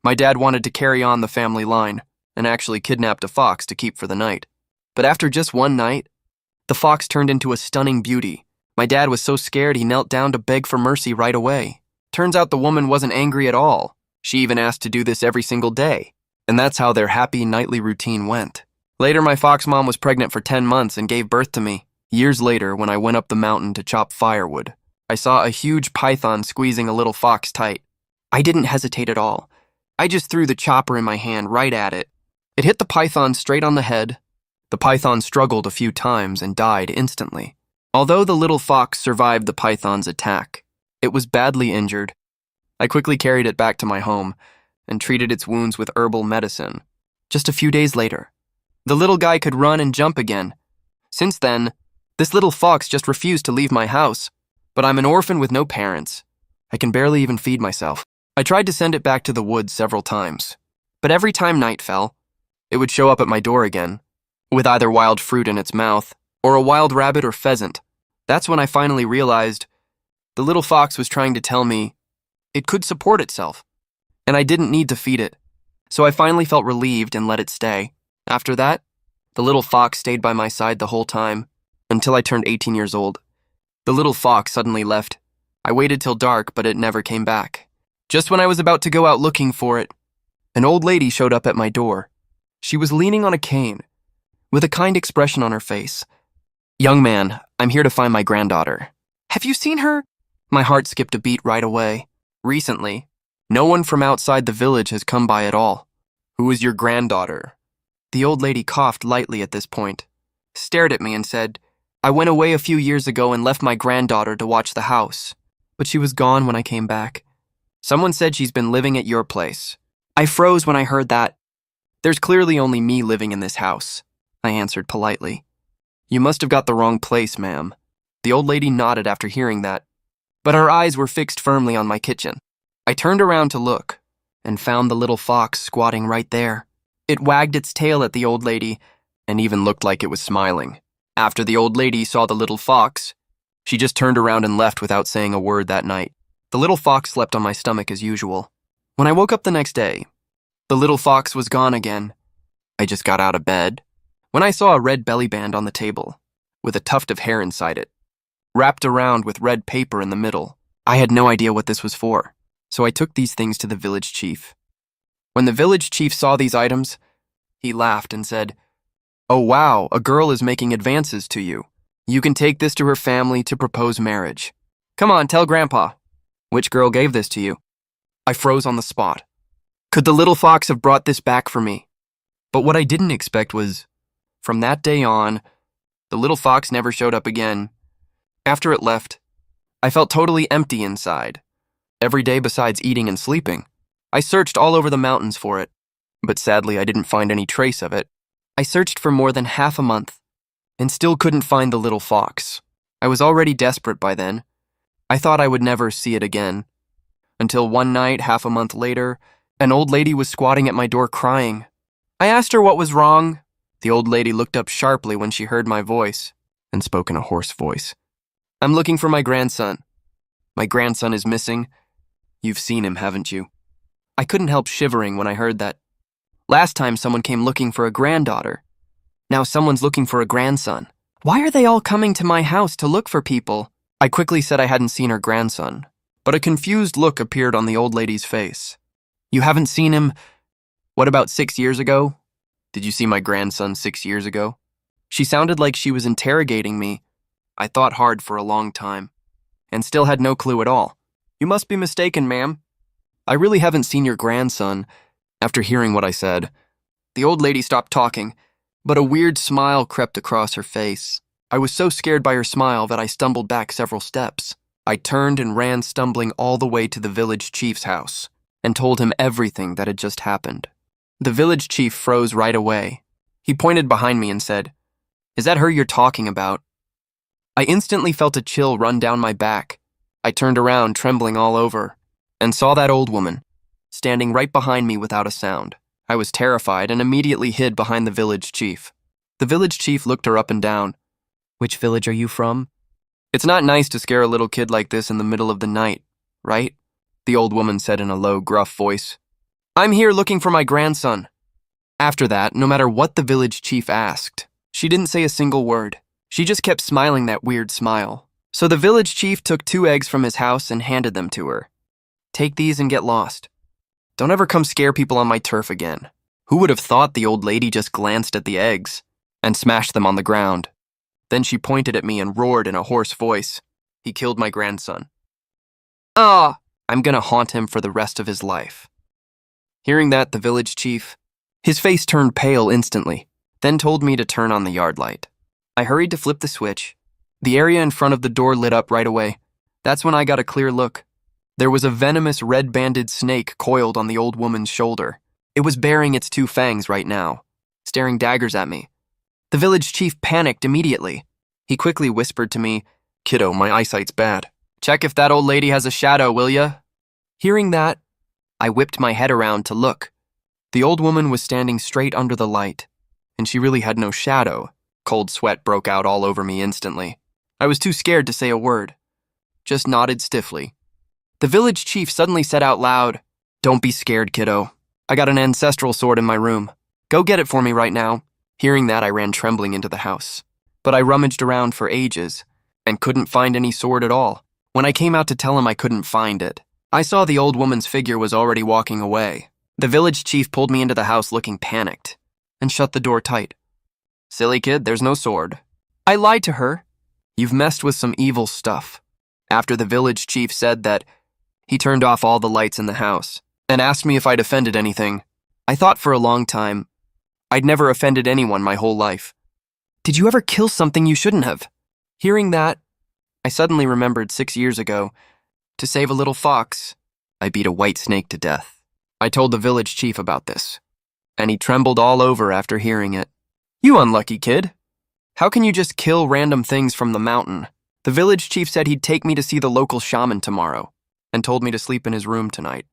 My dad wanted to carry on the family line and actually kidnapped a fox to keep for the night. But after just one night, the fox turned into a stunning beauty. My dad was so scared he knelt down to beg for mercy right away. Turns out the woman wasn't angry at all. She even asked to do this every single day. And that's how their happy nightly routine went. Later, my fox mom was pregnant for 10 months and gave birth to me. Years later, when I went up the mountain to chop firewood, I saw a huge python squeezing a little fox tight. I didn't hesitate at all. I just threw the chopper in my hand right at it. It hit the python straight on the head. The python struggled a few times and died instantly. Although the little fox survived the python's attack, it was badly injured. I quickly carried it back to my home and treated its wounds with herbal medicine. Just a few days later, the little guy could run and jump again. Since then, this little fox just refused to leave my house. But I'm an orphan with no parents. I can barely even feed myself. I tried to send it back to the woods several times, but every time night fell, it would show up at my door again, with either wild fruit in its mouth or a wild rabbit or pheasant. That's when I finally realized the little fox was trying to tell me it could support itself, and I didn't need to feed it. So I finally felt relieved and let it stay. After that, the little fox stayed by my side the whole time, until I turned 18 years old. The little fox suddenly left. I waited till dark, but it never came back. Just when I was about to go out looking for it, an old lady showed up at my door. She was leaning on a cane, with a kind expression on her face. "Young man, I'm here to find my granddaughter." "Have you seen her?" My heart skipped a beat right away. Recently, no one from outside the village has come by at all. "Who is your granddaughter?" The old lady coughed lightly at this point, stared at me and said, "I went away a few years ago and left my granddaughter to watch the house, but she was gone when I came back. Someone said she's been living at your place." I froze when I heard that. "There's clearly only me living in this house," I answered politely. "You must have got the wrong place, ma'am." The old lady nodded after hearing that, but her eyes were fixed firmly on my kitchen. I turned around to look and found the little fox squatting right there. It wagged its tail at the old lady and even looked like it was smiling. After the old lady saw the little fox, she just turned around and left without saying a word that night. The little fox slept on my stomach as usual. When I woke up the next day, the little fox was gone again. I just got out of bed when I saw a red belly band on the table, with a tuft of hair inside it, wrapped around with red paper in the middle. I had no idea what this was for, so I took these things to the village chief. When the village chief saw these items, he laughed and said, "Oh wow, a girl is making advances to you. You can take this to her family to propose marriage. Come on, tell Grandpa. Which girl gave this to you?" I froze on the spot. Could the little fox have brought this back for me? But what I didn't expect was, from that day on, the little fox never showed up again. After it left, I felt totally empty inside. Every day besides eating and sleeping, I searched all over the mountains for it, but sadly I didn't find any trace of it. I searched for more than half a month and still couldn't find the little fox. I was already desperate by then. I thought I would never see it again. Until one night, half a month later, an old lady was squatting at my door crying. I asked her what was wrong. The old lady looked up sharply when she heard my voice and spoke in a hoarse voice. "I'm looking for my grandson. My grandson is missing. You've seen him, haven't you?" I couldn't help shivering when I heard that. Last time someone came looking for a granddaughter. Now someone's looking for a grandson. Why are they all coming to my house to look for people? I quickly said I hadn't seen her grandson, but a confused look appeared on the old lady's face. "You haven't seen him? What about 6 years ago? Did you see my grandson 6 years ago?" She sounded like she was interrogating me. I thought hard for a long time, and still had no clue at all. "You must be mistaken, ma'am. I really haven't seen your grandson." After hearing what I said, the old lady stopped talking, but a weird smile crept across her face. I was so scared by her smile that I stumbled back several steps. I turned and ran stumbling all the way to the village chief's house and told him everything that had just happened. The village chief froze right away. He pointed behind me and said, "Is that her you're talking about?" I instantly felt a chill run down my back. I turned around, trembling all over, and saw that old woman standing right behind me without a sound. I was terrified and immediately hid behind the village chief. The village chief looked her up and down. "Which village are you from?" "It's not nice to scare a little kid like this in the middle of the night, right?" the old woman said in a low, gruff voice. I'm here looking for my grandson. After that, no matter what the village chief asked, she didn't say a single word. She just kept smiling that weird smile. So the village chief took 2 eggs from his house and handed them to her. Take these and get lost. Don't ever come scare people on my turf again. Who would have thought the old lady just glanced at the eggs and smashed them on the ground? Then she pointed at me and roared in a hoarse voice. He killed my grandson. Ah! I'm gonna haunt him for the rest of his life. Hearing that, the village chief, his face turned pale instantly, then told me to turn on the yard light. I hurried to flip the switch. The area in front of the door lit up right away. That's when I got a clear look. There was a venomous red-banded snake coiled on the old woman's shoulder. It was baring its 2 fangs right now, staring daggers at me. The village chief panicked immediately. He quickly whispered to me, "Kiddo, my eyesight's bad. Check if that old lady has a shadow, will ya?" Hearing that, I whipped my head around to look. The old woman was standing straight under the light, and she really had no shadow. Cold sweat broke out all over me instantly. I was too scared to say a word. Just nodded stiffly. The village chief suddenly said out loud, "Don't be scared, kiddo. I got an ancestral sword in my room. Go get it for me right now." Hearing that, I ran trembling into the house. But I rummaged around for ages and couldn't find any sword at all. When I came out to tell him I couldn't find it, I saw the old woman's figure was already walking away. The village chief pulled me into the house looking panicked and shut the door tight. "Silly kid, there's no sword." I lied to her. "You've messed with some evil stuff." After the village chief said that, he turned off all the lights in the house and asked me if I'd offended anything. I thought for a long time. I'd never offended anyone my whole life. "Did you ever kill something you shouldn't have?" Hearing that, I suddenly remembered 6 years ago, to save a little fox, I beat a white snake to death. I told the village chief about this, and he trembled all over after hearing it. "You unlucky kid. How can you just kill random things from the mountain?" The village chief said he'd take me to see the local shaman tomorrow, and told me to sleep in his room tonight.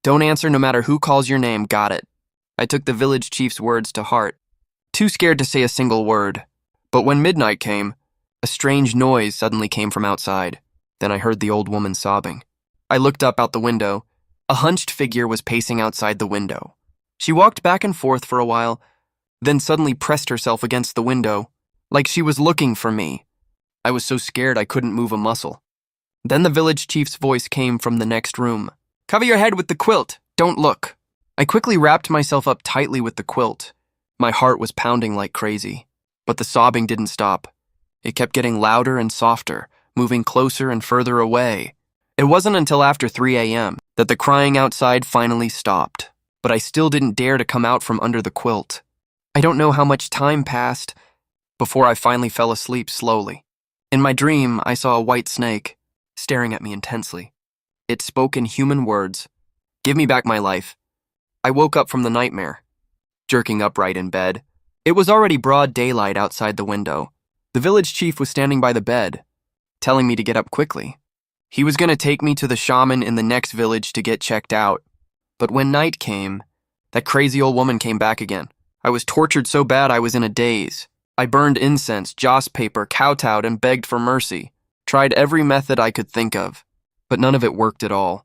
Don't answer no matter who calls your name, got it? I took the village chief's words to heart, too scared to say a single word. But when midnight came, a strange noise suddenly came from outside. Then I heard the old woman sobbing. I looked up out the window. A hunched figure was pacing outside the window. She walked back and forth for a while, then suddenly pressed herself against the window, like she was looking for me. I was so scared I couldn't move a muscle. Then the village chief's voice came from the next room. "Cover your head with the quilt. Don't look." I quickly wrapped myself up tightly with the quilt. My heart was pounding like crazy. But the sobbing didn't stop. It kept getting louder and softer, moving closer and further away. It wasn't until after 3 a.m. that the crying outside finally stopped. But I still didn't dare to come out from under the quilt. I don't know how much time passed before I finally fell asleep slowly. In my dream, I saw a white snake staring at me intensely. It spoke in human words. "Give me back my life." I woke up from the nightmare, jerking upright in bed. It was already broad daylight outside the window. The village chief was standing by the bed, telling me to get up quickly. He was going to take me to the shaman in the next village to get checked out. But when night came, that crazy old woman came back again. I was tortured so bad I was in a daze. I burned incense, joss paper, kowtowed, and begged for mercy. Tried every method I could think of, but none of it worked at all.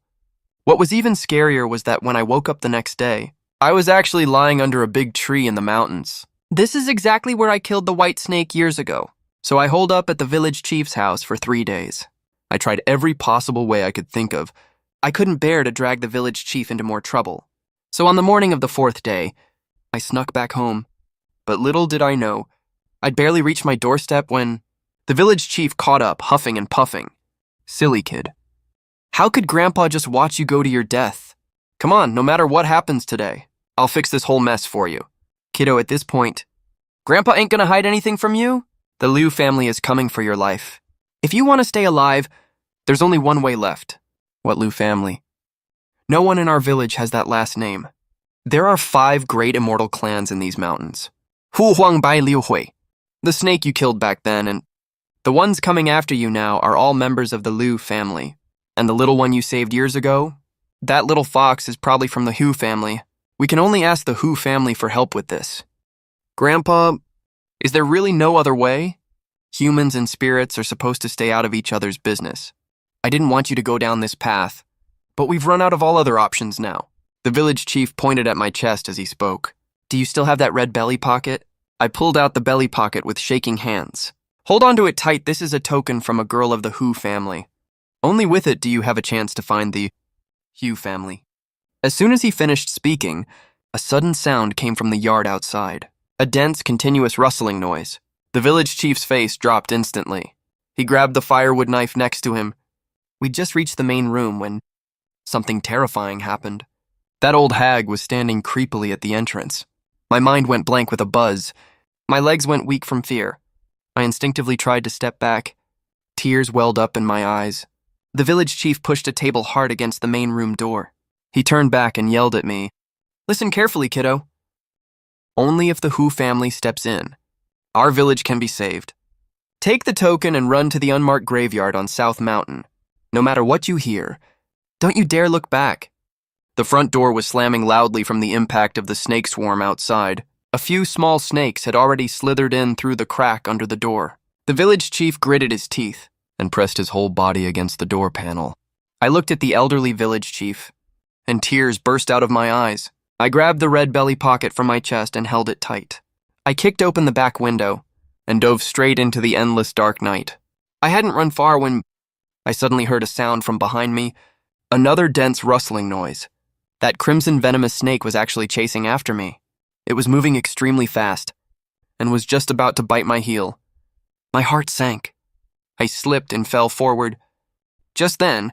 What was even scarier was that when I woke up the next day, I was actually lying under a big tree in the mountains. This is exactly where I killed the white snake years ago. So I holed up at the village chief's house for 3 days. I tried every possible way I could think of. I couldn't bear to drag the village chief into more trouble. So on the morning of the 4th day, I snuck back home. But little did I know, I'd barely reached my doorstep when the village chief caught up, huffing and puffing. "Silly kid. How could Grandpa just watch you go to your death? Come on, no matter what happens today, I'll fix this whole mess for you." Kiddo, at this point, Grandpa ain't gonna hide anything from you. The Liu family is coming for your life. If you want to stay alive, there's only one way left. What Liu family? No one in our village has that last name. There are 5 great immortal clans in these mountains. Hu Huang Bai Liu Hui, the snake you killed back then, and the ones coming after you now are all members of the Liu family. And the little one you saved years ago? That little fox is probably from the Hu family. We can only ask the Hu family for help with this. Grandpa, is there really no other way? Humans and spirits are supposed to stay out of each other's business. I didn't want you to go down this path, but we've run out of all other options now. The village chief pointed at my chest as he spoke. Do you still have that red belly pocket? I pulled out the belly pocket with shaking hands. Hold on to it tight, this is a token from a girl of the Hu family. Only with it do you have a chance to find the Hu family. As soon as he finished speaking, a sudden sound came from the yard outside. A dense, continuous rustling noise. The village chief's face dropped instantly. He grabbed the firewood knife next to him. We'd just reached the main room when something terrifying happened. That old hag was standing creepily at the entrance. My mind went blank with a buzz. My legs went weak from fear. I instinctively tried to step back. Tears welled up in my eyes. The village chief pushed a table hard against the main room door. He turned back and yelled at me. Listen carefully, kiddo. Only if the Hu family steps in, our village can be saved. Take the token and run to the unmarked graveyard on South Mountain. No matter what you hear, don't you dare look back. The front door was slamming loudly from the impact of the snake swarm outside. A few small snakes had already slithered in through the crack under the door. The village chief gritted his teeth and pressed his whole body against the door panel. I looked at the elderly village chief, and tears burst out of my eyes. I grabbed the red belly pocket from my chest and held it tight. I kicked open the back window and dove straight into the endless dark night. I hadn't run far when I suddenly heard a sound from behind me, another dense rustling noise. That crimson venomous snake was actually chasing after me. It was moving extremely fast and was just about to bite my heel. My heart sank. I slipped and fell forward. Just then,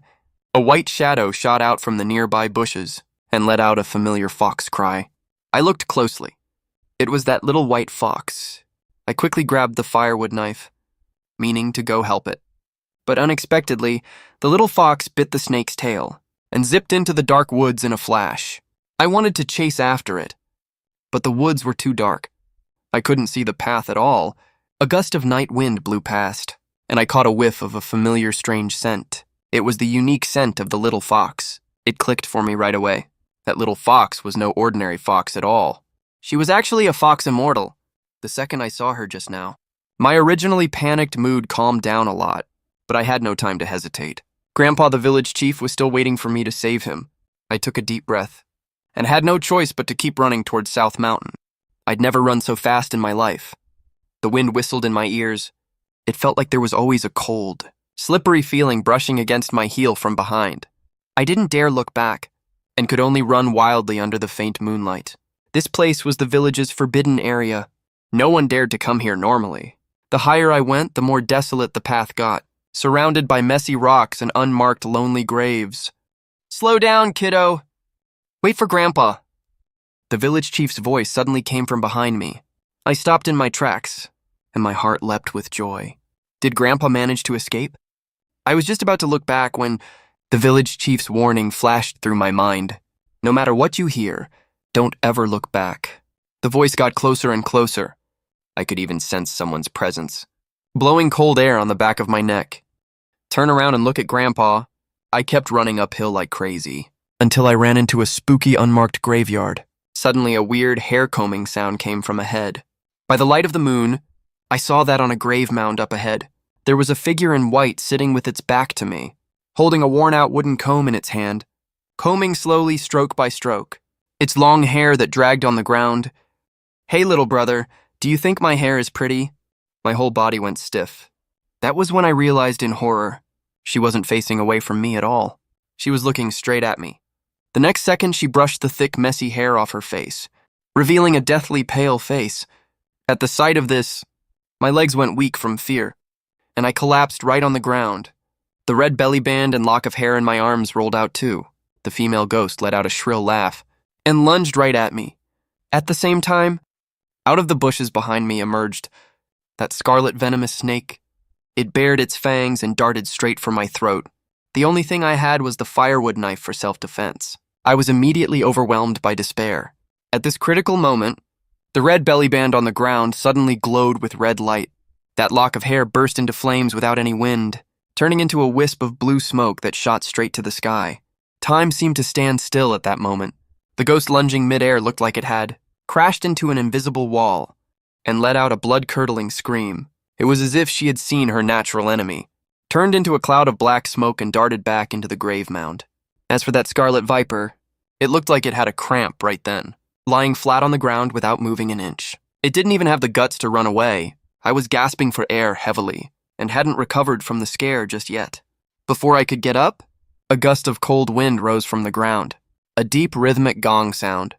a white shadow shot out from the nearby bushes and let out a familiar fox cry. I looked closely. It was that little white fox. I quickly grabbed the firewood knife, meaning to go help it. But unexpectedly, the little fox bit the snake's tail and zipped into the dark woods in a flash. I wanted to chase after it, but the woods were too dark. I couldn't see the path at all. A gust of night wind blew past, and I caught a whiff of a familiar strange scent. It was the unique scent of the little fox. It clicked for me right away. That little fox was no ordinary fox at all. She was actually a fox immortal, the second I saw her just now. My originally panicked mood calmed down a lot, but I had no time to hesitate. Grandpa the village chief was still waiting for me to save him. I took a deep breath and had no choice but to keep running towards South Mountain. I'd never run so fast in my life. The wind whistled in my ears. It felt like there was always a cold, slippery feeling brushing against my heel from behind. I didn't dare look back and could only run wildly under the faint moonlight. This place was the village's forbidden area. No one dared to come here normally. The higher I went, the more desolate the path got, surrounded by messy rocks and unmarked lonely graves. Slow down, kiddo. Wait for Grandpa. The village chief's voice suddenly came from behind me. I stopped in my tracks, and my heart leapt with joy. Did Grandpa manage to escape? I was just about to look back when the village chief's warning flashed through my mind. No matter what you hear, don't ever look back. The voice got closer and closer. I could even sense someone's presence, blowing cold air on the back of my neck. Turn around and look at Grandpa. I kept running uphill like crazy, until I ran into a spooky unmarked graveyard. Suddenly a weird hair-combing sound came from ahead. By the light of the moon, I saw that on a grave mound up ahead. There was a figure in white sitting with its back to me, holding a worn-out wooden comb in its hand, combing slowly stroke by stroke. Its long hair that dragged on the ground. Hey, little brother, do you think my hair is pretty? My whole body went stiff. That was when I realized in horror, she wasn't facing away from me at all. She was looking straight at me. The next second, she brushed the thick, messy hair off her face, revealing a deathly pale face. At the sight of this, my legs went weak from fear, and I collapsed right on the ground. The red belly band and lock of hair in my arms rolled out too. The female ghost let out a shrill laugh and lunged right at me. At the same time, out of the bushes behind me emerged that scarlet venomous snake. It bared its fangs and darted straight for my throat. The only thing I had was the firewood knife for self-defense. I was immediately overwhelmed by despair. At this critical moment, the red belly band on the ground suddenly glowed with red light. That lock of hair burst into flames without any wind, turning into a wisp of blue smoke that shot straight to the sky. Time seemed to stand still at that moment. The ghost lunging midair looked like it had crashed into an invisible wall and let out a blood-curdling scream. It was as if she had seen her natural enemy, turned into a cloud of black smoke and darted back into the grave mound. As for that scarlet viper, It looked like it had a cramp right then, lying flat on the ground without moving an inch. It didn't even have the guts to run away. I was gasping for air heavily and hadn't recovered from the scare just yet. Before I could get up, a gust of cold wind rose from the ground. A deep rhythmic gong sound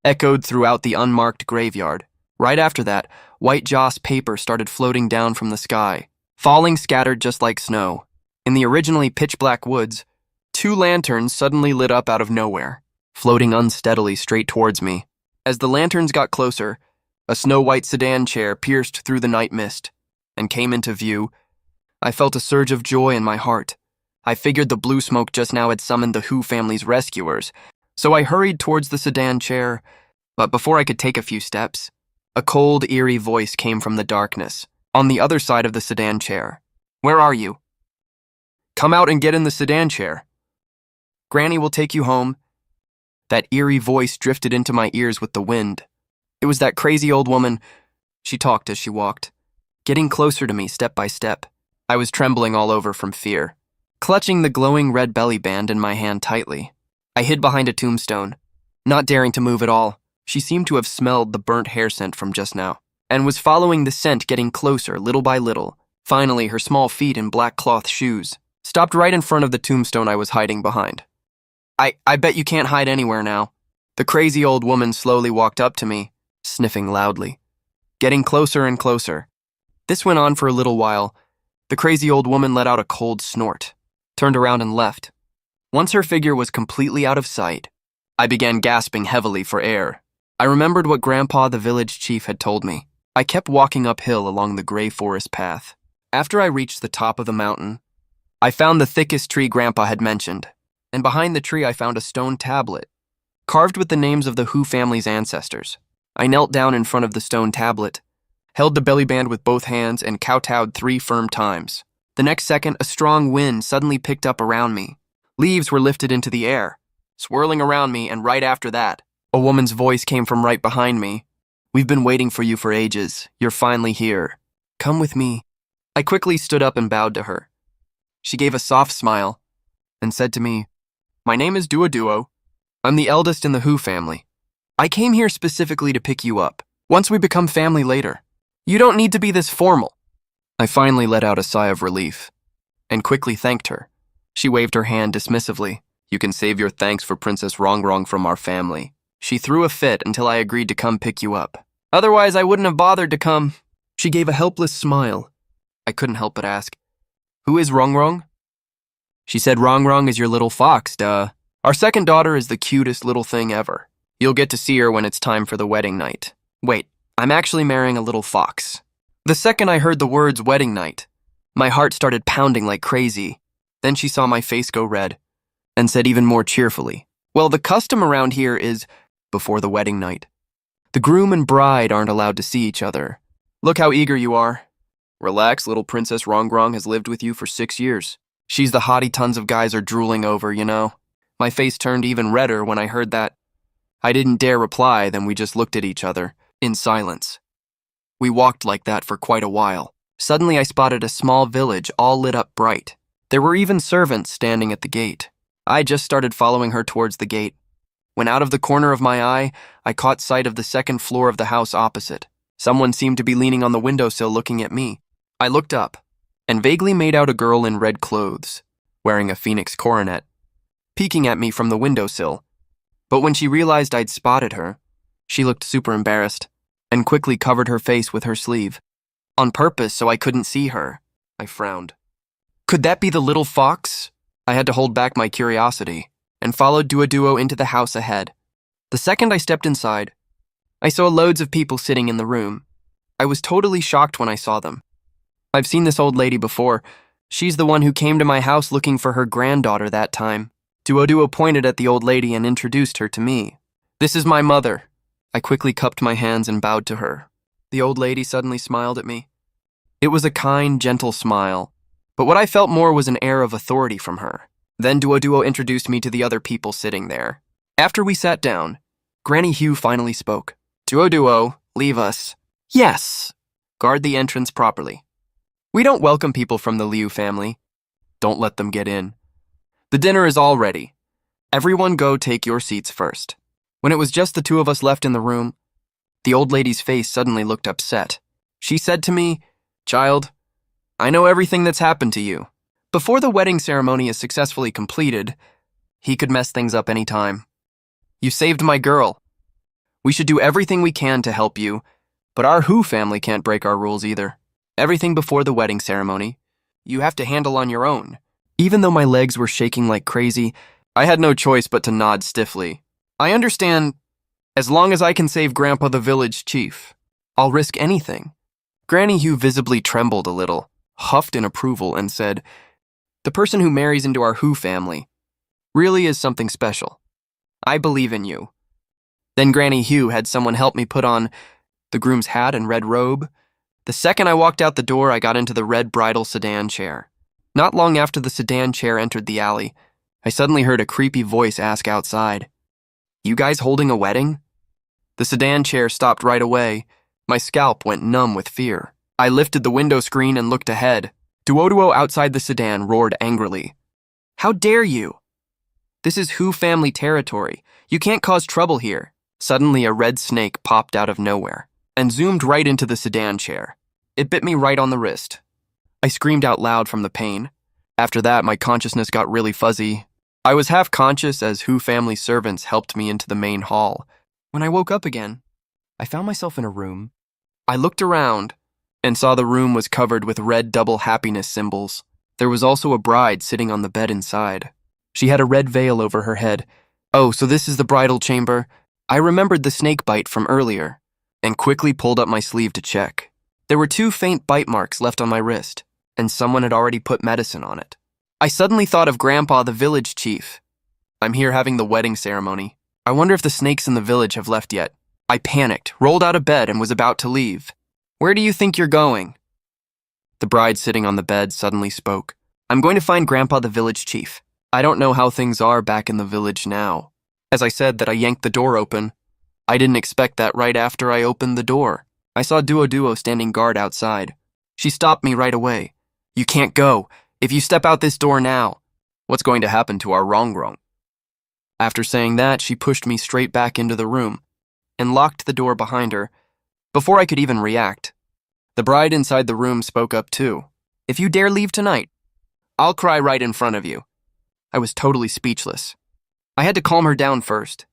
echoed throughout the unmarked graveyard. Right after that, white joss paper started floating down from the sky, falling scattered just like snow. In the originally pitch-black woods, 2 lanterns suddenly lit up out of nowhere, floating unsteadily straight towards me. As the lanterns got closer, a snow-white sedan chair pierced through the night mist and came into view. I felt a surge of joy in my heart. I figured the blue smoke just now had summoned the Who family's rescuers, so I hurried towards the sedan chair. But before I could take a few steps, a cold, eerie voice came from the darkness, on the other side of the sedan chair. "Where are you?" "Come out and get in the sedan chair. Granny will take you home." That eerie voice drifted into my ears with the wind. It was that crazy old woman. She talked as she walked, getting closer to me step by step. I was trembling all over from fear, clutching the glowing red belly band in my hand tightly. I hid behind a tombstone, not daring to move at all. She seemed to have smelled the burnt hair scent from just now, and was following the scent, getting closer little by little. Finally, her small feet in black cloth shoes stopped right in front of the tombstone I was hiding behind. I bet you can't hide anywhere now." The crazy old woman slowly walked up to me, sniffing loudly, getting closer and closer. This went on for a little while. The crazy old woman let out a cold snort, turned around and left. Once her figure was completely out of sight, I began gasping heavily for air. I remembered what Grandpa the village chief had told me. I kept walking uphill along the gray forest path. After I reached the top of the mountain, I found the thickest tree Grandpa had mentioned, and behind the tree I found a stone tablet, carved with the names of the Who family's ancestors. I knelt down in front of the stone tablet, held the belly band with both hands, and kowtowed 3 firm times. The next second, a strong wind suddenly picked up around me. Leaves were lifted into the air, swirling around me, and right after that, a woman's voice came from right behind me. "We've been waiting for you for ages. You're finally here. Come with me." I quickly stood up and bowed to her. She gave a soft smile and said to me, "My name is Duo. I'm the eldest in the Who family. I came here specifically to pick you up, once we become family later. You don't need to be this formal." I finally let out a sigh of relief and quickly thanked her. She waved her hand dismissively. "You can save your thanks for Princess Rongrong from our family. She threw a fit until I agreed to come pick you up. Otherwise, I wouldn't have bothered to come." She gave a helpless smile. I couldn't help but ask, "Who is Rongrong?" She said, "Rongrong is your little fox, duh. Our second daughter is the cutest little thing ever. You'll get to see her when it's time for the wedding night. Wait, I'm actually marrying a little fox." The second I heard the words wedding night, my heart started pounding like crazy. Then she saw my face go red and said even more cheerfully, "Well, the custom around here is before the wedding night. The groom and bride aren't allowed to see each other. Look how eager you are. Relax, little Princess Rongrong has lived with you for 6 years. She's the hottie tons of guys are drooling over, you know." My face turned even redder when I heard that. I didn't dare reply, then we just looked at each other, in silence. We walked like that for quite a while. Suddenly I spotted a small village all lit up bright. There were even servants standing at the gate. I just started following her towards the gate, when out of the corner of my eye, I caught sight of the second floor of the house opposite. Someone seemed to be leaning on the windowsill looking at me. I looked up, and vaguely made out a girl in red clothes, wearing a phoenix coronet, peeking at me from the windowsill. But when she realized I'd spotted her, she looked super embarrassed, and quickly covered her face with her sleeve. On purpose, so I couldn't see her. I frowned. Could that be the little fox? I had to hold back my curiosity, and followed Duo into the house ahead. The second I stepped inside, I saw loads of people sitting in the room. I was totally shocked when I saw them. I've seen this old lady before. She's the one who came to my house looking for her granddaughter that time. Duo pointed at the old lady and introduced her to me. "This is my mother." I quickly cupped my hands and bowed to her. The old lady suddenly smiled at me. It was a kind, gentle smile, but what I felt more was an air of authority from her. Then Duo introduced me to the other people sitting there. After we sat down, Granny Hugh finally spoke. "Duo, leave us." "Yes." "Guard the entrance properly. We don't welcome people from the Liu family. Don't let them get in. The dinner is all ready. Everyone go take your seats first. When it was just the two of us left in the room, the old lady's face suddenly looked upset. She said to me, "Child, I know everything that's happened to you. Before the wedding ceremony is successfully completed, he could mess things up any time. You saved my girl. We should do everything we can to help you, but our Who family can't break our rules either. Everything before the wedding ceremony, you have to handle on your own." Even though my legs were shaking like crazy, I had no choice but to nod stiffly. "I understand. As long as I can save Grandpa the village chief, I'll risk anything." Granny Hugh visibly trembled a little, huffed in approval, and said, "The person who marries into our Who family really is something special. I believe in you." Then Granny Hugh had someone help me put on the groom's hat and red robe. The second I walked out the door, I got into the red bridal sedan chair. Not long after the sedan chair entered the alley, I suddenly heard a creepy voice ask outside, "You guys holding a wedding?" The sedan chair stopped right away. My scalp went numb with fear. I lifted the window screen and looked ahead. Duoduo outside the sedan roared angrily. "How dare you? This is Who family territory. You can't cause trouble here." Suddenly, a red snake popped out of nowhere and zoomed right into the sedan chair. It bit me right on the wrist. I screamed out loud from the pain. After that, my consciousness got really fuzzy. I was half conscious as Who family servants helped me into the main hall. When I woke up again, I found myself in a room. I looked around and saw the room was covered with red double happiness symbols. There was also a bride sitting on the bed inside. She had a red veil over her head. Oh, so this is the bridal chamber. I remembered the snake bite from earlier and quickly pulled up my sleeve to check. There were 2 faint bite marks left on my wrist, and someone had already put medicine on it. I suddenly thought of Grandpa the village chief. I'm here having the wedding ceremony. I wonder if the snakes in the village have left yet. I panicked, rolled out of bed, and was about to leave. "Where do you think you're going?" The bride sitting on the bed suddenly spoke. "I'm going to find Grandpa the village chief. I don't know how things are back in the village now." As I said that, I yanked the door open. I didn't expect that right after I opened the door. I saw Duo standing guard outside. She stopped me right away. "You can't go. If you step out this door now, what's going to happen to our Rongrong?" After saying that, she pushed me straight back into the room and locked the door behind her. Before I could even react, the bride inside the room spoke up too. "If you dare leave tonight, I'll cry right in front of you." I was totally speechless. I had to calm her down first.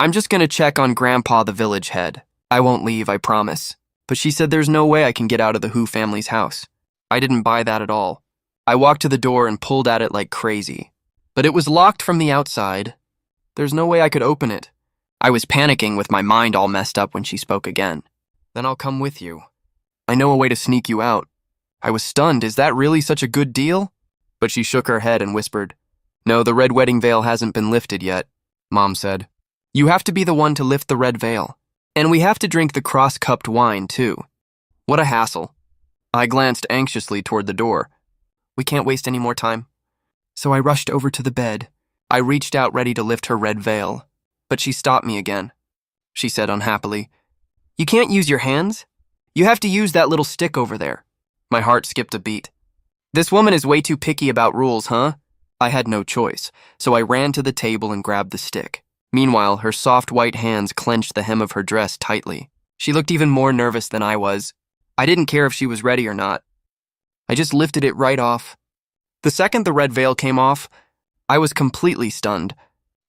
"I'm just going to check on Grandpa the village head. I won't leave, I promise." But she said there's no way I can get out of the Who family's house. I didn't buy that at all. I walked to the door and pulled at it like crazy. But it was locked from the outside. There's no way I could open it. I was panicking with my mind all messed up when she spoke again. "Then I'll come with you. I know a way to sneak you out." I was stunned. Is that really such a good deal? But she shook her head and whispered, "No, the red wedding veil hasn't been lifted yet," Mom said. "You have to be the one to lift the red veil. And we have to drink the cross-cupped wine, too." What a hassle. I glanced anxiously toward the door. We can't waste any more time. So I rushed over to the bed. I reached out ready to lift her red veil, but she stopped me again. She said unhappily, "You can't use your hands. You have to use that little stick over there." My heart skipped a beat. This woman is way too picky about rules, huh? I had no choice, so I ran to the table and grabbed the stick. Meanwhile, her soft white hands clenched the hem of her dress tightly. She looked even more nervous than I was. I didn't care if she was ready or not. I just lifted it right off. The second the red veil came off, I was completely stunned.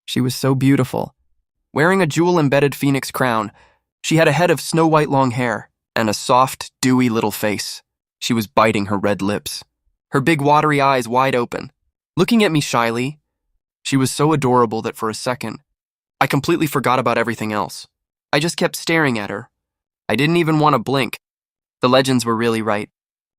She was so beautiful. Wearing a jewel-embedded phoenix crown, she had a head of snow-white long hair and a soft, dewy little face. She was biting her red lips, her big watery eyes wide open, looking at me shyly. She was so adorable that for a second, I completely forgot about everything else. I just kept staring at her. I didn't even want to blink. The legends were really right.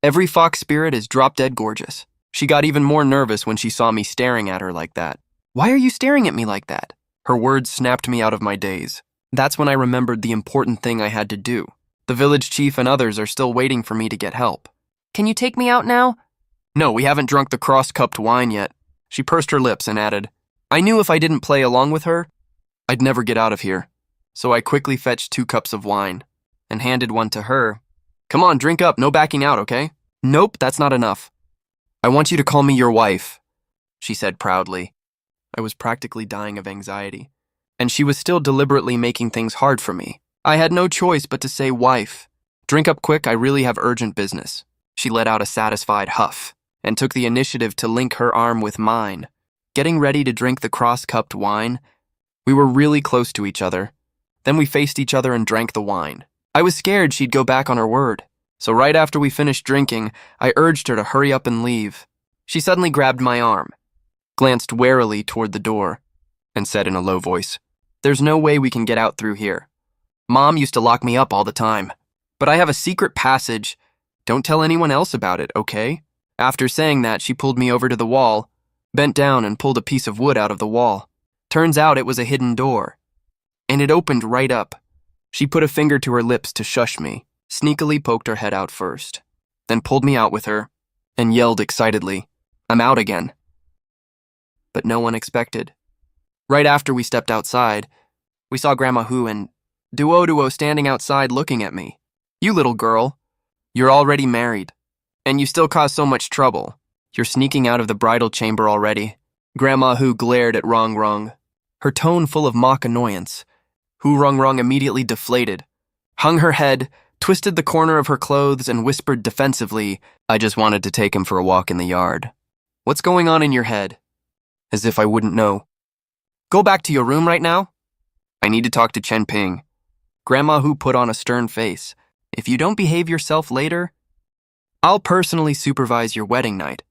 Every fox spirit is drop-dead gorgeous. She got even more nervous when she saw me staring at her like that. "Why are you staring at me like that?" Her words snapped me out of my daze. That's when I remembered the important thing I had to do. The village chief and others are still waiting for me to get help. "Can you take me out now?" "No, we haven't drunk the cross-cupped wine yet." She pursed her lips and added, "I knew if I didn't play along with her, I'd never get out of here." So I quickly fetched 2 cups of wine and handed one to her. "Come on, drink up, no backing out, okay?" "Nope, that's not enough." "I want you to call me your wife," she said proudly. I was practically dying of anxiety. And she was still deliberately making things hard for me. I had no choice but to say, "Wife, drink up quick, I really have urgent business." She let out a satisfied huff and took the initiative to link her arm with mine. Getting ready to drink the cross-cupped wine, we were really close to each other. Then we faced each other and drank the wine. I was scared she'd go back on her word, so right after we finished drinking, I urged her to hurry up and leave. She suddenly grabbed my arm, glanced warily toward the door, and said in a low voice, "There's no way we can get out through here. Mom used to lock me up all the time, but I have a secret passage. Don't tell anyone else about it, okay?" After saying that, she pulled me over to the wall, bent down and pulled a piece of wood out of the wall. Turns out it was a hidden door, and it opened right up. She put a finger to her lips to shush me, sneakily poked her head out first, then pulled me out with her, and yelled excitedly, "I'm out again." But no one expected. Right after we stepped outside, we saw Grandma Hu and Duo standing outside looking at me. "You little girl, you're already married, and you still cause so much trouble. You're sneaking out of the bridal chamber already." Grandma Hu glared at Rong Rong, her tone full of mock annoyance. Rong Rong immediately deflated, hung her head, twisted the corner of her clothes, and whispered defensively, "I just wanted to take him for a walk in the yard." "What's going on in your head?" As if I wouldn't know. "Go back to your room right now. I need to talk to Chen Ping." Grandma Hu put on a stern face. "If you don't behave yourself later, I'll personally supervise your wedding night."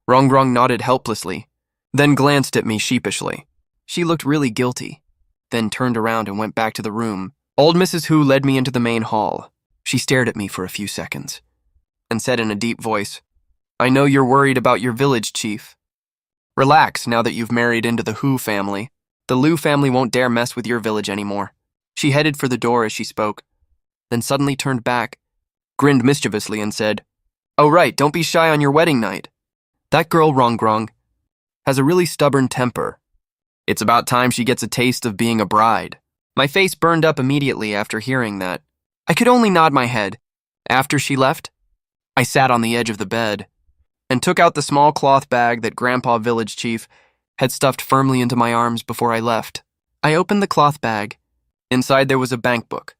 Rong Rong nodded helplessly, then glanced at me sheepishly. She looked really guilty, then turned around and went back to the room. Old Mrs. Hu led me into the main hall. She stared at me for a few seconds and said in a deep voice, "I know you're worried about your village chief. Relax now that you've married into the Hu family. The Liu family won't dare mess with your village anymore." She headed for the door as she spoke, then suddenly turned back, grinned mischievously and said, "Oh right, don't be shy on your wedding night. That girl Rong Rong has a really stubborn temper. It's about time she gets a taste of being a bride." My face burned up immediately after hearing that. I could only nod my head. After she left, I sat on the edge of the bed and took out the small cloth bag that Grandpa Village Chief had stuffed firmly into my arms before I left. I opened the cloth bag. Inside there was a bank book,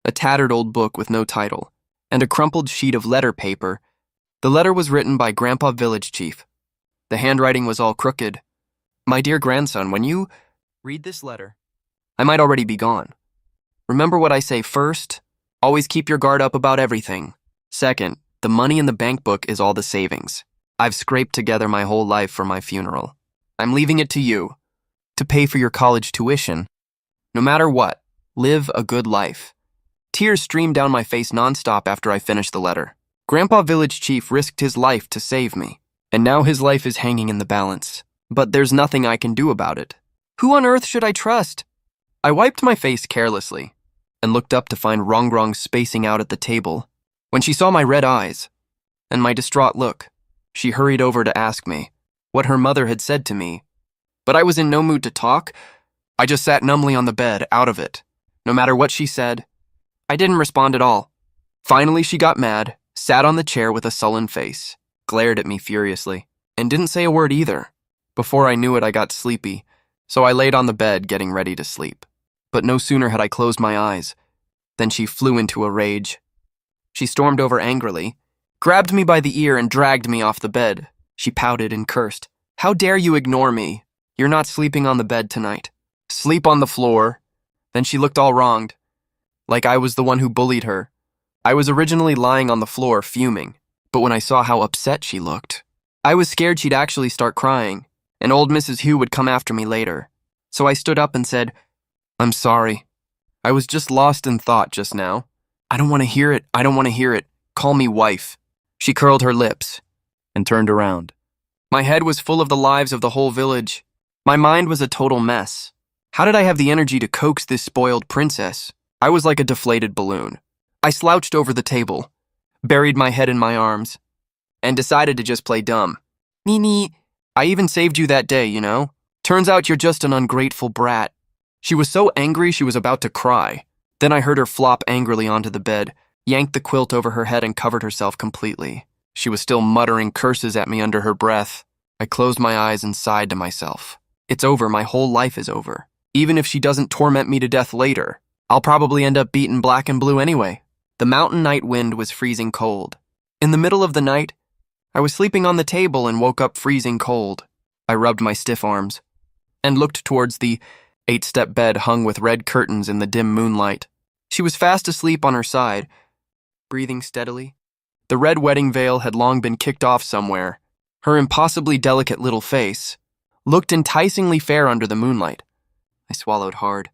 a tattered old book with no title, and a crumpled sheet of letter paper. The letter was written by Grandpa Village Chief. The handwriting was all crooked. "My dear grandson, when you read this letter, I might already be gone. Remember what I say first, always keep your guard up about everything. Second, the money in the bank book is all the savings. I've scraped together my whole life for my funeral. I'm leaving it to you, to pay for your college tuition. No matter what, live a good life." Tears streamed down my face nonstop after I finished the letter. Grandpa Village Chief risked his life to save me, and now his life is hanging in the balance. But there's nothing I can do about it. Who on earth should I trust? I wiped my face carelessly and looked up to find Rong Rong spacing out at the table. When she saw my red eyes and my distraught look, she hurried over to ask me what her mother had said to me. But I was in no mood to talk. I just sat numbly on the bed, out of it. No matter what she said, I didn't respond at all. Finally, she got mad, sat on the chair with a sullen face, glared at me furiously, and didn't say a word either. Before I knew it, I got sleepy, so I laid on the bed getting ready to sleep. But no sooner had I closed my eyes than she flew into a rage. She stormed over angrily, grabbed me by the ear and dragged me off the bed. She pouted and cursed. "How dare you ignore me? You're not sleeping on the bed tonight. Sleep on the floor." Then she looked all wronged, like I was the one who bullied her. I was originally lying on the floor fuming, but when I saw how upset she looked, I was scared she'd actually start crying, and old Mrs. Hu would come after me later. So I stood up and said, "I'm sorry. I was just lost in thought just now. I don't want to hear it. I don't want to hear it. Call me wife." She curled her lips and turned around. My head was full of the lives of the whole village. My mind was a total mess. How did I have the energy to coax this spoiled princess? I was like a deflated balloon. I slouched over the table, buried my head in my arms, and decided to just play dumb. "Nee, I even saved you that day, you know? Turns out you're just an ungrateful brat." She was so angry she was about to cry. Then I heard her flop angrily onto the bed, yanked the quilt over her head and covered herself completely. She was still muttering curses at me under her breath. I closed my eyes and sighed to myself. It's over, my whole life is over. Even if she doesn't torment me to death later, I'll probably end up beaten black and blue anyway. The mountain night wind was freezing cold. In the middle of the night, I was sleeping on the table and woke up freezing cold. I rubbed my stiff arms and looked towards the 8-step bed hung with red curtains in the dim moonlight. She was fast asleep on her side, breathing steadily. The red wedding veil had long been kicked off somewhere. Her impossibly delicate little face looked enticingly fair under the moonlight. I swallowed hard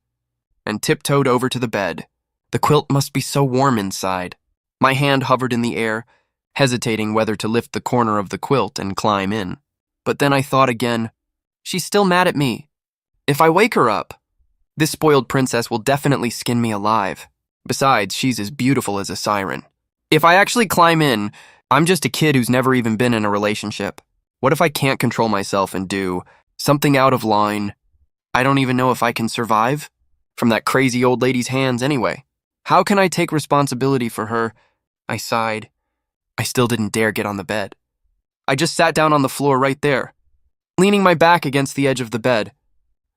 and tiptoed over to the bed. The quilt must be so warm inside. My hand hovered in the air, hesitating whether to lift the corner of the quilt and climb in. But then I thought again, she's still mad at me. If I wake her up, this spoiled princess will definitely skin me alive. Besides, she's as beautiful as a siren. If I actually climb in, I'm just a kid who's never even been in a relationship. What if I can't control myself and do something out of line? I don't even know if I can survive from that crazy old lady's hands anyway. How can I take responsibility for her? I sighed. I still didn't dare get on the bed. I just sat down on the floor right there, leaning my back against the edge of the bed.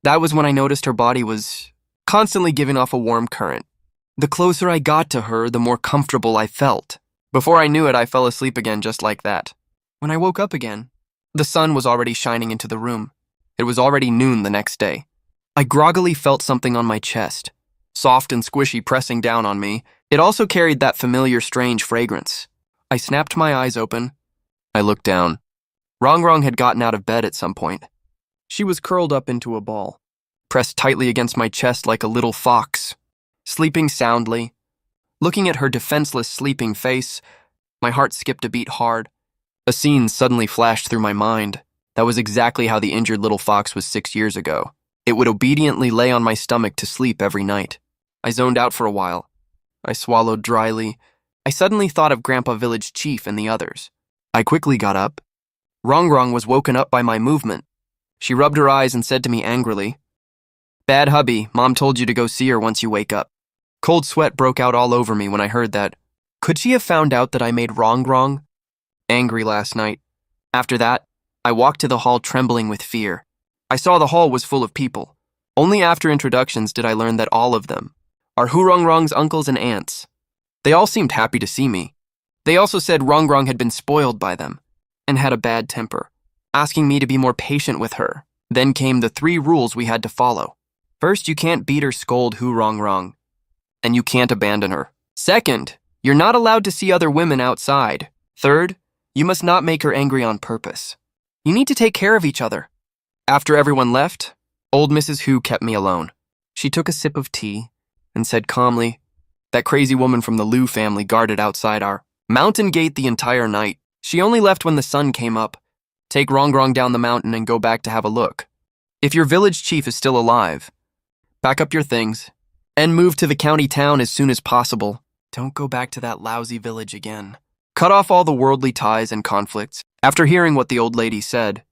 That was when I noticed her body was constantly giving off a warm current. The closer I got to her, the more comfortable I felt. Before I knew it, I fell asleep again just like that. When I woke up again, the sun was already shining into the room. It was already noon the next day. I groggily felt something on my chest, soft and squishy pressing down on me. It also carried that familiar strange fragrance. I snapped my eyes open. I looked down. Rong Rong had gotten out of bed at some point. She was curled up into a ball, pressed tightly against my chest like a little fox, sleeping soundly. Looking at her defenseless, sleeping face, my heart skipped a beat hard. A scene suddenly flashed through my mind. That was exactly how the injured little fox was 6 years ago. It would obediently lay on my stomach to sleep every night. I zoned out for a while. I swallowed dryly. I suddenly thought of Grandpa Village Chief and the others. I quickly got up. Rong Rong was woken up by my movement. She rubbed her eyes and said to me angrily, "Bad hubby, Mom told you to go see her once you wake up." Cold sweat broke out all over me when I heard that. Could she have found out that I made Rong Rong angry last night? After that, I walked to the hall trembling with fear. I saw the hall was full of people. Only after introductions did I learn that all of them are Hu Rong Rong's uncles and aunts. They all seemed happy to see me. They also said Rong Rong had been spoiled by them and had a bad temper, asking me to be more patient with her. Then came the 3 rules we had to follow. First, you can't beat or scold Hu Rong Rong, and you can't abandon her. Second, you're not allowed to see other women outside. Third, you must not make her angry on purpose. You need to take care of each other. After everyone left, old Mrs. Hu kept me alone. She took a sip of tea and said calmly, "That crazy woman from the Liu family guarded outside our mountain gate the entire night. She only left when the sun came up. Take Rong Rong down the mountain and go back to have a look. If your village chief is still alive, pack up your things and move to the county town as soon as possible. Don't go back to that lousy village again. Cut off all the worldly ties and conflicts." After hearing what the old lady said,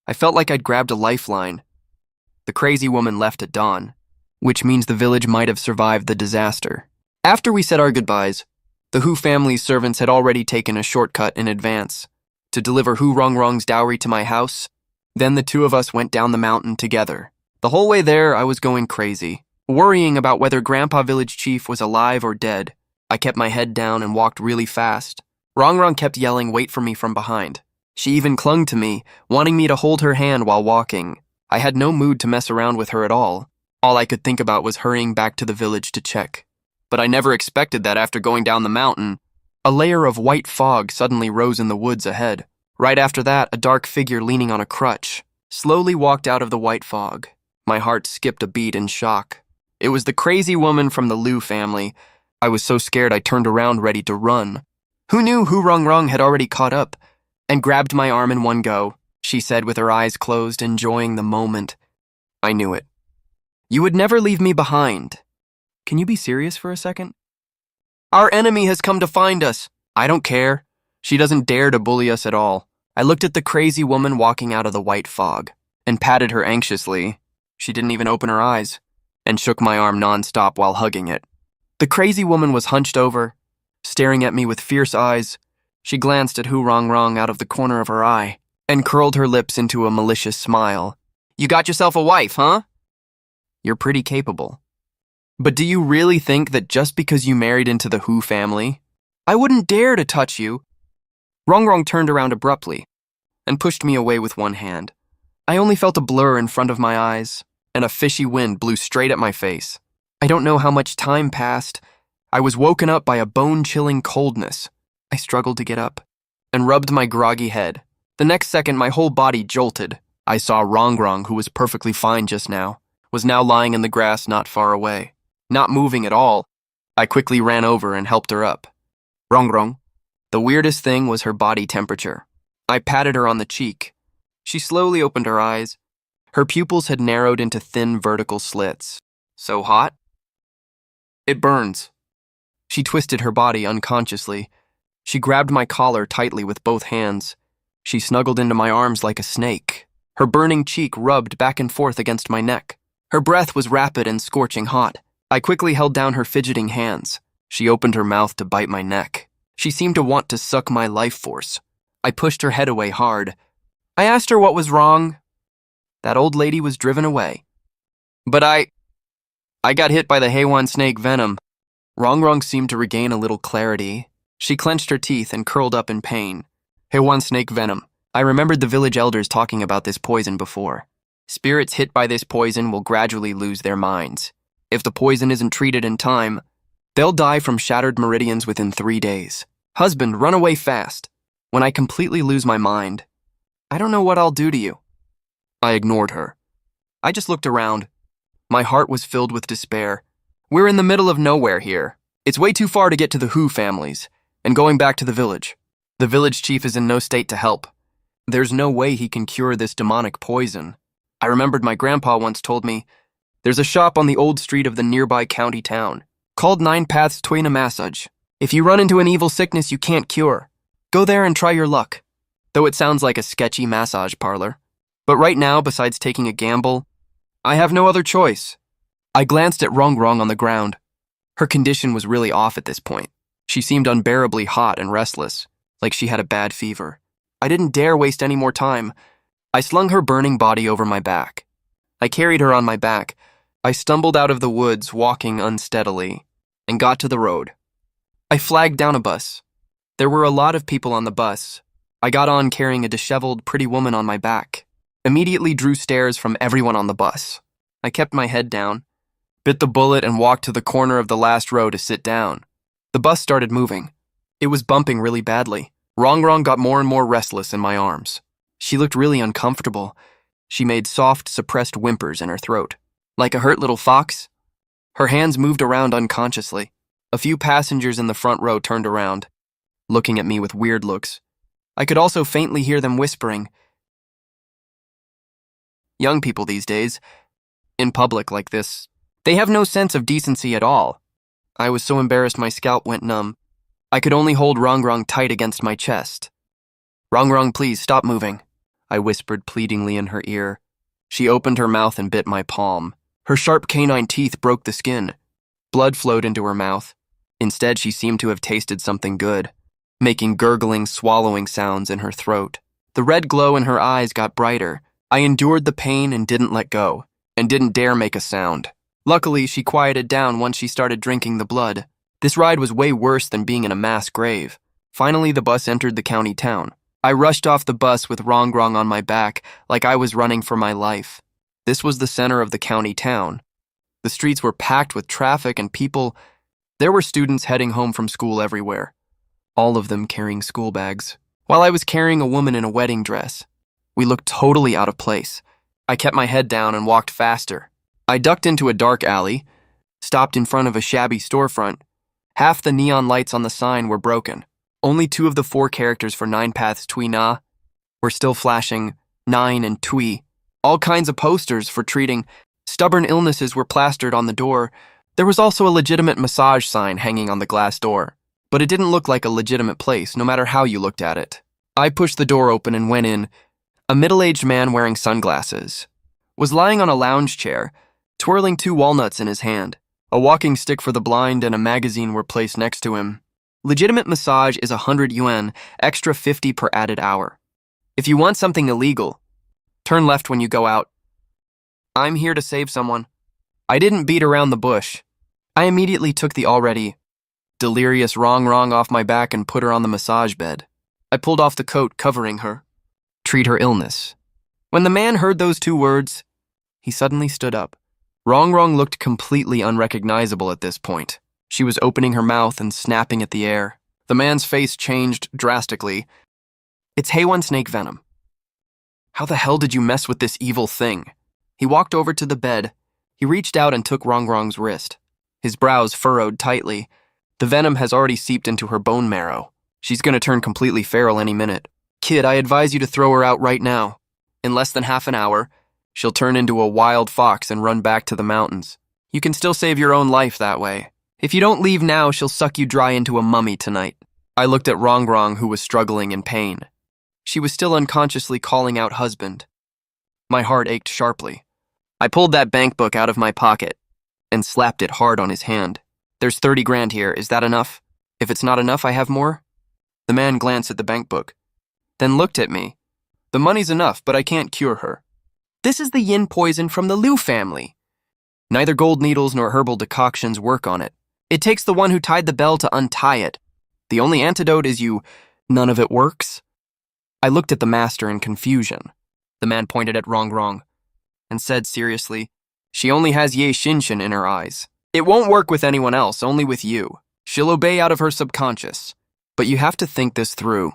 I felt like I'd grabbed a lifeline. The crazy woman left at dawn, which means the village might have survived the disaster. After we said our goodbyes, the Hu family's servants had already taken a shortcut in advance to deliver Hu Rong Rong's dowry to my house. Then the 2 of us went down the mountain together. The whole way there, I was going crazy, worrying about whether Grandpa Village Chief was alive or dead. I kept my head down and walked really fast. Rong Rong kept yelling, "Wait for me" from behind. She even clung to me, wanting me to hold her hand while walking. I had no mood to mess around with her at all. All I could think about was hurrying back to the village to check. But I never expected that after going down the mountain, a layer of white fog suddenly rose in the woods ahead. Right after that, a dark figure leaning on a crutch slowly walked out of the white fog. My heart skipped a beat in shock. It was the crazy woman from the Liu family. I was so scared I turned around ready to run. Who knew Hu Rong Rong had already caught up and grabbed my arm in one go, she said with her eyes closed, enjoying the moment. I knew it. "You would never leave me behind. Can you be serious for a second? Our enemy has come to find us." "I don't care. She doesn't dare to bully us at all." I looked at the crazy woman walking out of the white fog and patted her anxiously. She didn't even open her eyes and shook my arm nonstop while hugging it. The crazy woman was hunched over, staring at me with fierce eyes. She glanced at Hu Rong Rong out of the corner of her eye and curled her lips into a malicious smile. You got yourself a wife, huh? You're pretty capable. But do you really think that just because you married into the Who family, I wouldn't dare to touch you? Rongrong turned around abruptly and pushed me away with one hand. I only felt a blur in front of my eyes, and a fishy wind blew straight at my face. I don't know how much time passed. I was woken up by a bone-chilling coldness. I struggled to get up and rubbed my groggy head. The next second, my whole body jolted. I saw Rongrong, who was perfectly fine just now, was now lying in the grass not far away, not moving at all. I quickly ran over and helped her up. Rongrong. The weirdest thing was her body temperature. I patted her on the cheek. She slowly opened her eyes. Her pupils had narrowed into thin vertical slits. So hot? It burns. She twisted her body unconsciously. She grabbed my collar tightly with both hands. She snuggled into my arms like a snake. Her burning cheek rubbed back and forth against my neck. Her breath was rapid and scorching hot. I quickly held down her fidgeting hands. She opened her mouth to bite my neck. She seemed to want to suck my life force. I pushed her head away hard. I asked her what was wrong. That old lady was driven away. But I got hit by the Haywan snake venom. Rongrong seemed to regain a little clarity. She clenched her teeth and curled up in pain. Haywan snake venom. I remembered the village elders talking about this poison before. Spirits hit by this poison will gradually lose their minds. If the poison isn't treated in time, they'll die from shattered meridians within 3 days. Husband, run away fast. When I completely lose my mind, I don't know what I'll do to you. I ignored her. I just looked around. My heart was filled with despair. We're in the middle of nowhere here. It's way too far to get to the Who families, and going back to the village. The village chief is in no state to help. There's no way he can cure this demonic poison. I remembered my grandpa once told me, there's a shop on the old street of the nearby county town, called 9 Paths Twina Massage. If you run into an evil sickness you can't cure, go there and try your luck. Though it sounds like a sketchy massage parlor. But right now, besides taking a gamble, I have no other choice. I glanced at Rongrong on the ground. Her condition was really off at this point. She seemed unbearably hot and restless, like she had a bad fever. I didn't dare waste any more time. I slung her burning body over my back. I carried her on my back. I stumbled out of the woods, walking unsteadily, and got to the road. I flagged down a bus. There were a lot of people on the bus. I got on carrying a disheveled, pretty woman on my back. Immediately drew stares from everyone on the bus. I kept my head down, bit the bullet, and walked to the corner of the last row to sit down. The bus started moving. It was bumping really badly. Rongrong got more and more restless in my arms. She looked really uncomfortable. She made soft, suppressed whimpers in her throat. Like a hurt little fox. Her hands moved around unconsciously. A few passengers in the front row turned around, looking at me with weird looks. I could also faintly hear them whispering. Young people these days, in public like this, they have no sense of decency at all. I was so embarrassed my scalp went numb. I could only hold Rongrong tight against my chest. Rongrong, please, stop moving, I whispered pleadingly in her ear. She opened her mouth and bit my palm. Her sharp canine teeth broke the skin. Blood flowed into her mouth. Instead, she seemed to have tasted something good, making gurgling, swallowing sounds in her throat. The red glow in her eyes got brighter. I endured the pain and didn't let go, and didn't dare make a sound. Luckily, she quieted down once she started drinking the blood. This ride was way worse than being in a mass grave. Finally, the bus entered the county town. I rushed off the bus with Rongrong on my back like I was running for my life. This was the center of the county town. The streets were packed with traffic and people. There were students heading home from school everywhere, all of them carrying school bags, while I was carrying a woman in a wedding dress. We looked totally out of place. I kept my head down and walked faster. I ducked into a dark alley, stopped in front of a shabby storefront. Half the neon lights on the sign were broken. Only 2 of the 4 characters for 9 Paths Twi Na were still flashing 9 and Twi. All kinds of posters for treating stubborn illnesses were plastered on the door. There was also a legitimate massage sign hanging on the glass door, but it didn't look like a legitimate place no matter how you looked at it. I pushed the door open and went in. A middle-aged man wearing sunglasses was lying on a lounge chair, twirling 2 walnuts in his hand. A walking stick for the blind and a magazine were placed next to him. Legitimate massage is 100 yuan, extra 50 per added hour. If you want something illegal, turn left when you go out. I'm here to save someone. I didn't beat around the bush. I immediately took the already delirious Rong off my back and put her on the massage bed. I pulled off the coat covering her. Treat her illness. When the man heard those two words, he suddenly stood up. Rong looked completely unrecognizable at this point. She was opening her mouth and snapping at the air. The man's face changed drastically. It's Hay1 snake venom. How the hell did you mess with this evil thing? He walked over to the bed. He reached out and took Rong's wrist. His brows furrowed tightly. The venom has already seeped into her bone marrow. She's gonna turn completely feral any minute. Kid, I advise you to throw her out right now. In less than half an hour, she'll turn into a wild fox and run back to the mountains. You can still save your own life that way. If you don't leave now, she'll suck you dry into a mummy tonight. I looked at Rong, who was struggling in pain. She was still unconsciously calling out husband. My heart ached sharply. I pulled that bank book out of my pocket and slapped it hard on his hand. There's 30 grand here, is that enough? If it's not enough, I have more? The man glanced at the bank book, then looked at me. The money's enough, but I can't cure her. This is the yin poison from the Liu family. Neither gold needles nor herbal decoctions work on it. It takes the one who tied the bell to untie it. The only antidote is none of it works. I looked at the master in confusion. The man pointed at Rong and said seriously, she only has Ye Shinshin in her eyes. It won't work with anyone else, only with you. She'll obey out of her subconscious. But you have to think this through.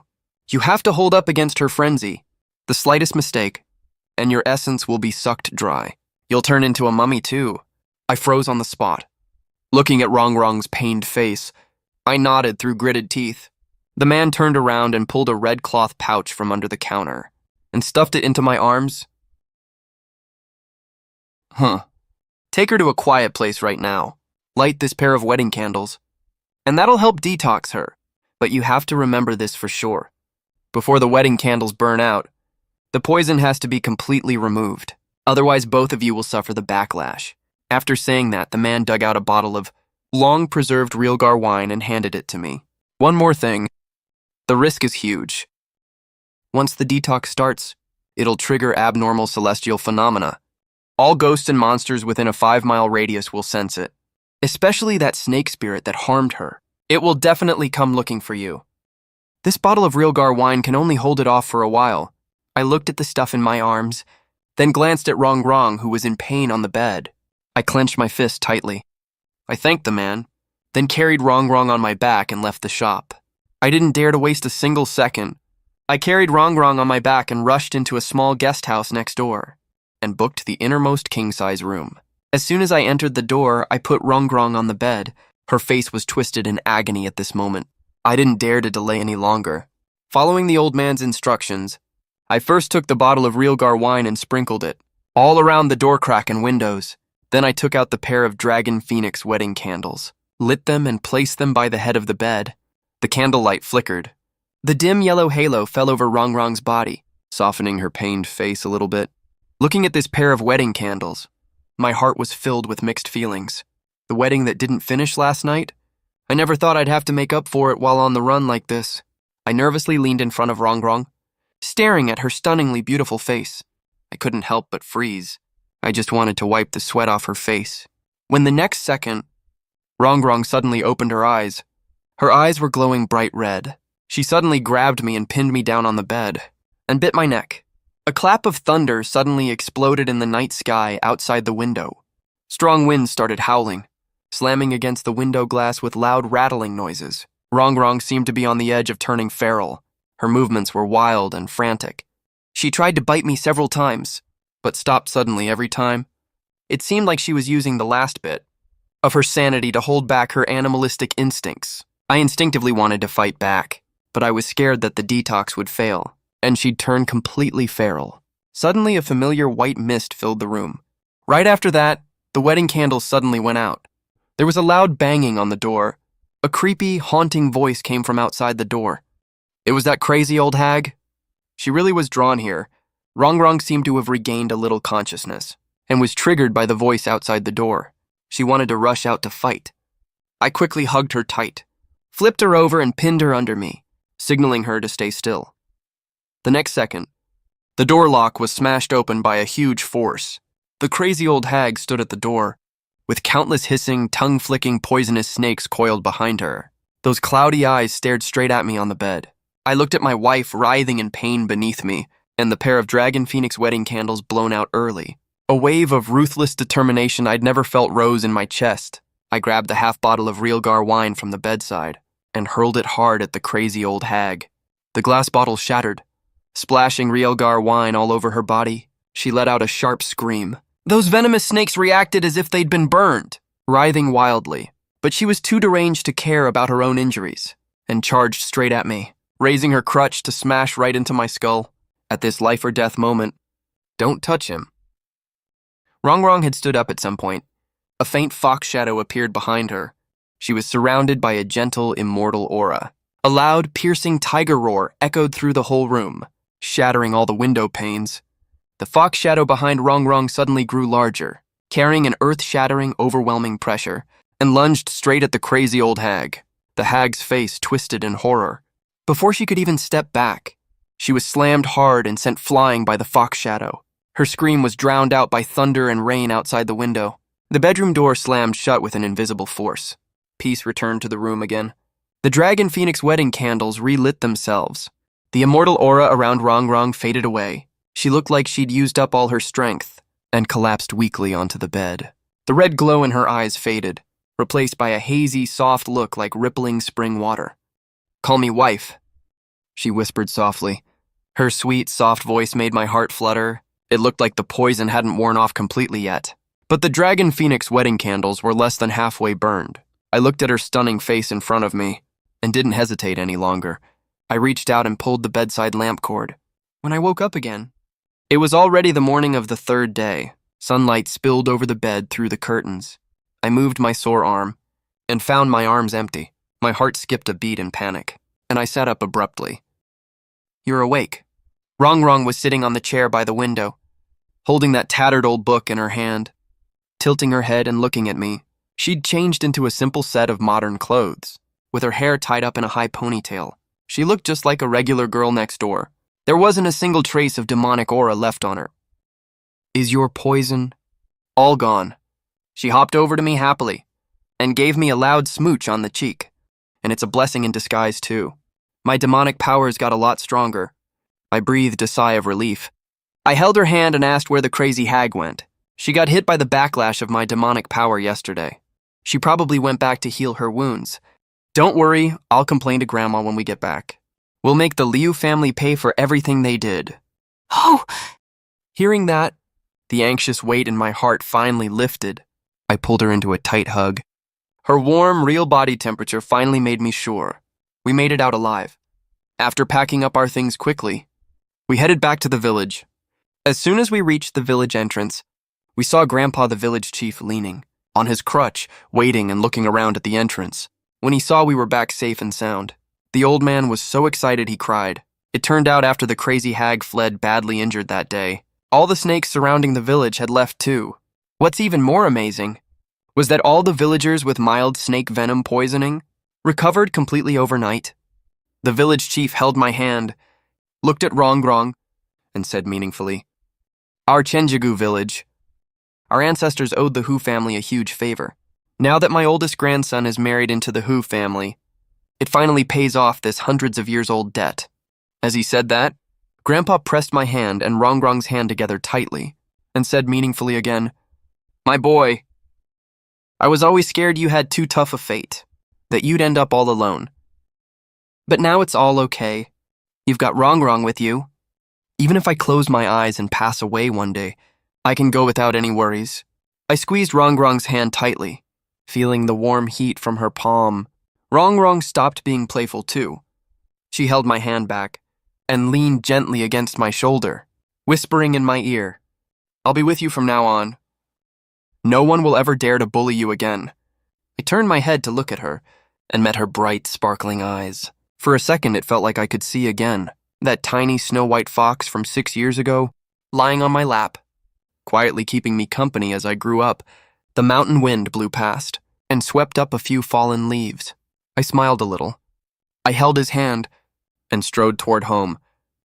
You have to hold up against her frenzy. The slightest mistake, and your essence will be sucked dry. You'll turn into a mummy too. I froze on the spot. Looking at Rong's pained face, I nodded through gritted teeth. The man turned around and pulled a red cloth pouch from under the counter and stuffed it into my arms. Take her to a quiet place right now. Light this pair of wedding candles, and that'll help detox her. But you have to remember this for sure. Before the wedding candles burn out, the poison has to be completely removed. Otherwise, both of you will suffer the backlash. After saying that, the man dug out a bottle of long-preserved Realgar wine and handed it to me. One more thing. The risk is huge. Once the detox starts, it'll trigger abnormal celestial phenomena. All ghosts and monsters within a 5-mile radius will sense it. Especially that snake spirit that harmed her. It will definitely come looking for you. This bottle of Realgar wine can only hold it off for a while. I looked at the stuff in my arms, then glanced at Rong, who was in pain on the bed. I clenched my fist tightly. I thanked the man, then carried Rong on my back and left the shop. I didn't dare to waste a single second. I carried Rong on my back and rushed into a small guest house next door, and booked the innermost king-size room. As soon as I entered the door, I put Rong on the bed. Her face was twisted in agony at this moment. I didn't dare to delay any longer. Following the old man's instructions, I first took the bottle of Realgar wine and sprinkled it all around the door crack and windows. Then I took out the pair of Dragon Phoenix wedding candles, lit them and placed them by the head of the bed. The candlelight flickered. The dim yellow halo fell over Rong's body, softening her pained face a little bit. Looking at this pair of wedding candles, my heart was filled with mixed feelings. The wedding that didn't finish last night? I never thought I'd have to make up for it while on the run like this. I nervously leaned in front of Rong, staring at her stunningly beautiful face. I couldn't help but freeze. I just wanted to wipe the sweat off her face. When the next second, Rong suddenly opened her eyes. Her eyes were glowing bright red. She suddenly grabbed me and pinned me down on the bed, and bit my neck. A clap of thunder suddenly exploded in the night sky outside the window. Strong winds started howling, slamming against the window glass with loud rattling noises. Rong seemed to be on the edge of turning feral. Her movements were wild and frantic. She tried to bite me several times, but stopped suddenly every time. It seemed like she was using the last bit of her sanity to hold back her animalistic instincts. I instinctively wanted to fight back, but I was scared that the detox would fail, and she'd turn completely feral. Suddenly, a familiar white mist filled the room. Right after that, the wedding candles suddenly went out. There was a loud banging on the door. A creepy, haunting voice came from outside the door. It was that crazy old hag. She really was drawn here. Rong seemed to have regained a little consciousness, and was triggered by the voice outside the door. She wanted to rush out to fight. I quickly hugged her tight, flipped her over and pinned her under me, signaling her to stay still. The next second, the door lock was smashed open by a huge force. The crazy old hag stood at the door, with countless hissing, tongue-flicking, poisonous snakes coiled behind her. Those cloudy eyes stared straight at me on the bed. I looked at my wife writhing in pain beneath me, and the pair of dragon phoenix wedding candles blown out early. A wave of ruthless determination I'd never felt rose in my chest. I grabbed the half bottle of Realgar wine from the bedside and hurled it hard at the crazy old hag. The glass bottle shattered. Splashing Realgar wine all over her body, she let out a sharp scream. Those venomous snakes reacted as if they'd been burned, writhing wildly. But she was too deranged to care about her own injuries, and charged straight at me, raising her crutch to smash right into my skull. At this life-or-death moment, don't touch him. Rongrong had stood up at some point. A faint fox shadow appeared behind her. She was surrounded by a gentle, immortal aura. A loud, piercing tiger roar echoed through the whole room, shattering all the window panes. The fox shadow behind Rongrong suddenly grew larger, carrying an earth-shattering, overwhelming pressure, and lunged straight at the crazy old hag. The hag's face twisted in horror. Before she could even step back, she was slammed hard and sent flying by the fox shadow. Her scream was drowned out by thunder and rain outside the window. The bedroom door slammed shut with an invisible force. Peace returned to the room again. The dragon phoenix wedding candles relit themselves. The immortal aura around Rongrong faded away. She looked like she'd used up all her strength and collapsed weakly onto the bed. The red glow in her eyes faded, replaced by a hazy, soft look like rippling spring water. "Call me wife," she whispered softly. Her sweet, soft voice made my heart flutter. It looked like the poison hadn't worn off completely yet. But the dragon phoenix wedding candles were less than halfway burned. I looked at her stunning face in front of me and didn't hesitate any longer. I reached out and pulled the bedside lamp cord. When I woke up again, it was already the morning of the third day. Sunlight spilled over the bed through the curtains. I moved my sore arm and found my arms empty. My heart skipped a beat in panic, and I sat up abruptly. "You're awake." Rongrong was sitting on the chair by the window, holding that tattered old book in her hand, tilting her head and looking at me. She'd changed into a simple set of modern clothes, with her hair tied up in a high ponytail. She looked just like a regular girl next door. There wasn't a single trace of demonic aura left on her. "Is your poison all gone?" She hopped over to me happily and gave me a loud smooch on the cheek. And it's a blessing in disguise, too. My demonic powers got a lot stronger. I breathed a sigh of relief. I held her hand and asked where the crazy hag went. She got hit by the backlash of my demonic power yesterday. She probably went back to heal her wounds. "Don't worry, I'll complain to Grandma when we get back. We'll make the Liu family pay for everything they did." Oh! Hearing that, the anxious weight in my heart finally lifted. I pulled her into a tight hug. Her warm, real body temperature finally made me sure we made it out alive. After packing up our things quickly, we headed back to the village. As soon as we reached the village entrance, we saw Grandpa the village chief leaning on his crutch, waiting and looking around at the entrance. When he saw we were back safe and sound, the old man was so excited he cried. It turned out after the crazy hag fled badly injured that day, all the snakes surrounding the village had left too. What's even more amazing was that all the villagers with mild snake venom poisoning recovered completely overnight. The village chief held my hand, looked at Rongrong, and said meaningfully, "Our Chenjigu village. Our ancestors owed the Hu family a huge favor. Now that my oldest grandson is married into the Hu family, it finally pays off this hundreds of years old debt." As he said that, Grandpa pressed my hand and Rongrong's hand together tightly and said meaningfully again, "My boy, I was always scared you had too tough a fate, that you'd end up all alone. But now it's all okay. You've got Rongrong with you. Even if I close my eyes and pass away one day, I can go without any worries." I squeezed Rongrong's hand tightly, feeling the warm heat from her palm. Rongrong stopped being playful too. She held my hand back and leaned gently against my shoulder, whispering in my ear, "I'll be with you from now on. No one will ever dare to bully you again." I turned my head to look at her and met her bright, sparkling eyes. For a second, it felt like I could see again that tiny snow-white fox from 6 years ago, lying on my lap, quietly keeping me company as I grew up. The mountain wind blew past and swept up a few fallen leaves. I smiled a little. I held his hand and strode toward home,